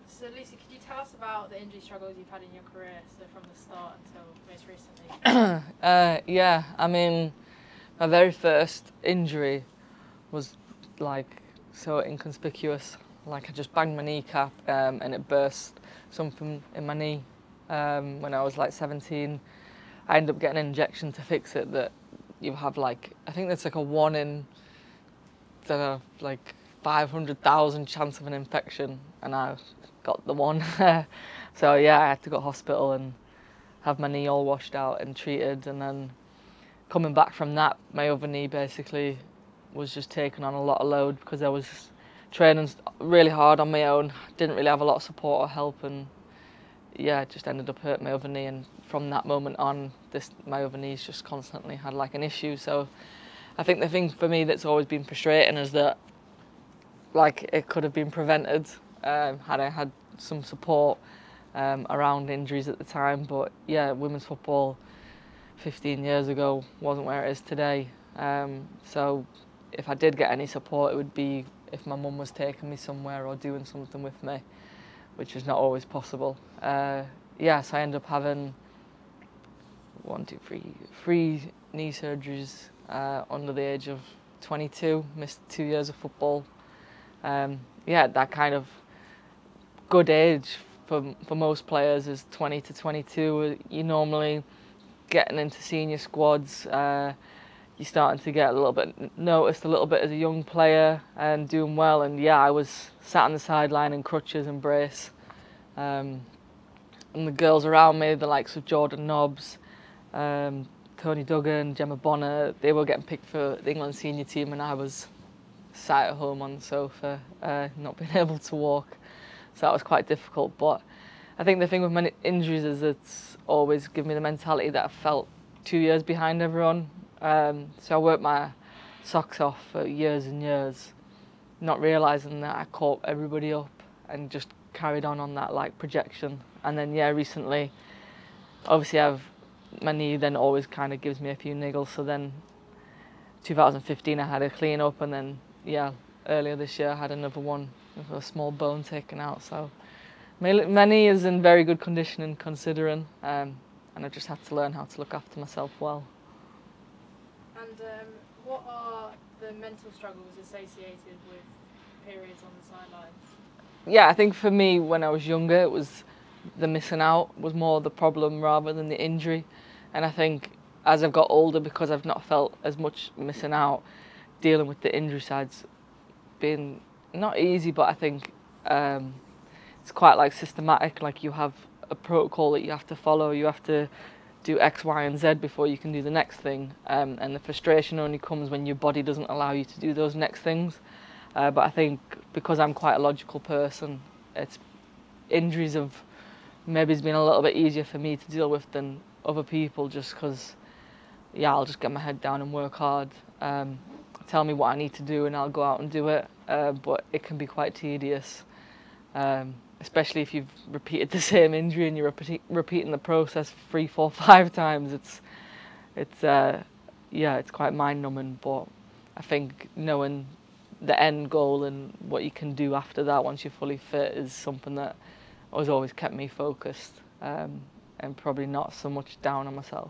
So Lisa, could you tell us about the injury struggles you've had in your career, so from the start until most recently? Yeah, I mean, my very first injury was like so inconspicuous. Like I just banged my kneecap and it burst something in my knee when I was like 17. I ended up getting an injection to fix it that you have like, I think that's like a 1 in, don't know, like 500,000 chance of an infection, and I got the one. So yeah, I had to go to hospital and have my knee all washed out and treated, and then coming back from that, my other knee basically was just taking on a lot of load because I was training really hard on my own, didn't really have a lot of support or help, and yeah, it just ended up hurting my other knee, and from that moment on, my other knee's just constantly had like an issue. So I think the thing for me that's always been frustrating is that like it could have been prevented had I had some support around injuries at the time. But yeah, women's football 15 years ago wasn't where it is today. So if I did get any support, it would be if my mum was taking me somewhere or doing something with me, which was not always possible. Yeah, so I ended up having 3 knee surgeries under the age of 22, missed 2 years of football. Yeah, that kind of good age for most players is 20 to 22. You normally getting into senior squads, you're starting to get a little bit noticed a little bit as a young player and doing well. And yeah, I was sat on the sideline in crutches and brace. And the girls around me, the likes of Jordan Nobbs, Tony Duggan, Gemma Bonner, they were getting picked for the England senior team, and I was sat at home on the sofa, not being able to walk. So that was quite difficult. But I think the thing with my injuries is it's always given me the mentality that I felt 2 years behind everyone. So I worked my socks off for years and years, not realising that I caught everybody up and just carried on that like projection. And then yeah, recently, obviously my knee then always kind of gives me a few niggles. So then 2015 I had a clean up, and then yeah, earlier this year I had another one with a small bone taken out. So my knee is in very good condition considering, and I just had to learn how to look after myself well. And what are the mental struggles associated with periods on the sidelines? Yeah, I think for me when I was younger, it was the missing out was more the problem rather than the injury. And I think as I've got older, because I've not felt as much missing out, dealing with the injury side's been not easy, but I think it's quite like systematic. Like you have a protocol that you have to follow. You have to do X, Y, and Z before you can do the next thing. And the frustration only comes when your body doesn't allow you to do those next things. But I think because I'm quite a logical person, injuries have maybe been a little bit easier for me to deal with than other people, just because, yeah, I'll just get my head down and work hard. Tell me what I need to do and I'll go out and do it. But it can be quite tedious, especially if you've repeated the same injury and you're repeating the process 3, 4, 5 times. It's quite mind-numbing. But I think knowing the end goal and what you can do after that once you're fully fit is something that has always kept me focused, and probably not so much down on myself.